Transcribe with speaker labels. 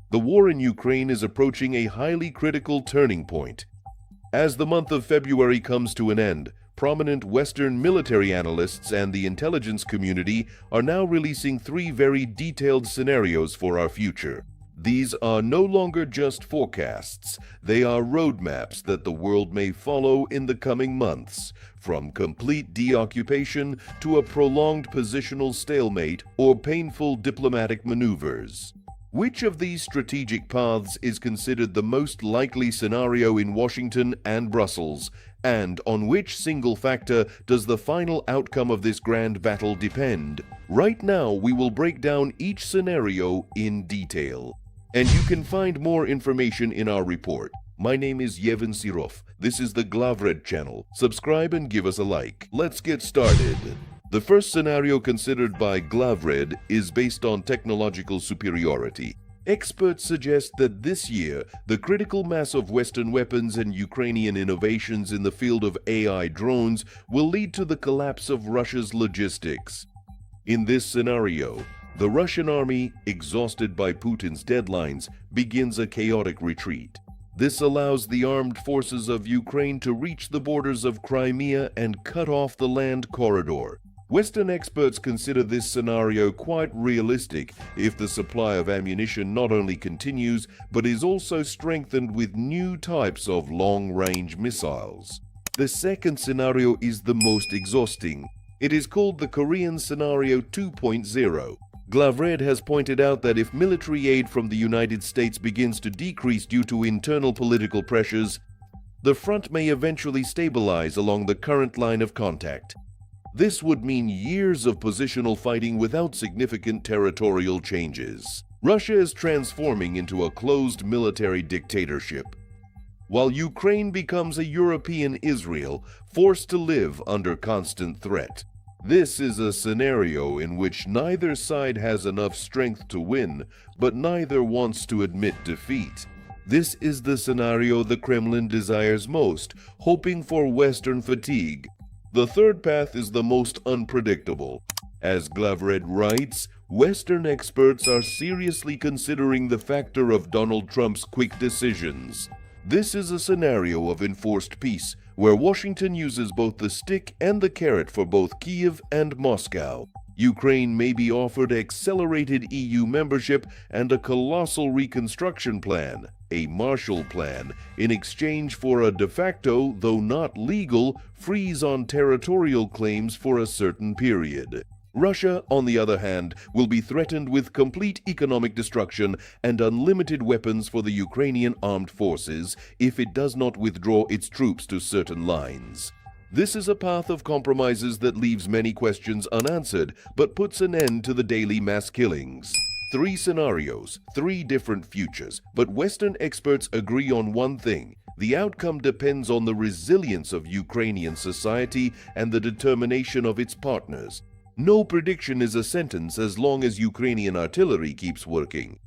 Speaker 1: The war in Ukraine is approaching a highly critical turning point. As the month of February comes to an end, prominent Western military analysts and the intelligence community are now releasing 3 very detailed scenarios for our future. These are no longer just forecasts, they are roadmaps that the world may follow in the coming months, from complete deoccupation to a prolonged positional stalemate or painful diplomatic maneuvers. Which of these strategic paths is considered the most likely scenario in Washington and Brussels, and on which single factor does the final outcome of this grand battle depend? Right now, we will break down each scenario in detail. And you can find more information in our report. My name is Yevhen Sirov. This is the Glavred channel. Subscribe and give us a like. Let's get started. The first scenario considered by Glavred is based on technological superiority. Experts suggest that this year, the critical mass of Western weapons and Ukrainian innovations in the field of AI drones will lead to the collapse of Russia's logistics. In this scenario, the Russian army, exhausted by Putin's deadlines, begins a chaotic retreat. This allows the armed forces of Ukraine to reach the borders of Crimea and cut off the land corridor. Western experts consider this scenario quite realistic if the supply of ammunition not only continues, but is also strengthened with new types of long-range missiles. The second scenario is the most exhausting. It is called the Korean Scenario 2.0. Glavred has pointed out that if military aid from the United States begins to decrease due to internal political pressures, the front may eventually stabilize along the current line of contact. This would mean years of positional fighting without significant territorial changes. Russia is transforming into a closed military dictatorship, while Ukraine becomes a European Israel, forced to live under constant threat. This is a scenario in which neither side has enough strength to win, but neither wants to admit defeat. This is the scenario the Kremlin desires most, hoping for Western fatigue. The third path is the most unpredictable. As Glavred writes, Western experts are seriously considering the factor of Donald Trump's quick decisions. This is a scenario of enforced peace, where Washington uses both the stick and the carrot for both Kiev and Moscow. Ukraine may be offered accelerated EU membership and a colossal reconstruction plan, a Marshall Plan, in exchange for a de facto, though not legal, freeze on territorial claims for a certain period. Russia, on the other hand, will be threatened with complete economic destruction and unlimited weapons for the Ukrainian armed forces if it does not withdraw its troops to certain lines. This is a path of compromises that leaves many questions unanswered, but puts an end to the daily mass killings. 3 scenarios, 3 different futures, but Western experts agree on one thing. The outcome depends on the resilience of Ukrainian society and the determination of its partners. No prediction is a sentence as long as Ukrainian artillery keeps working.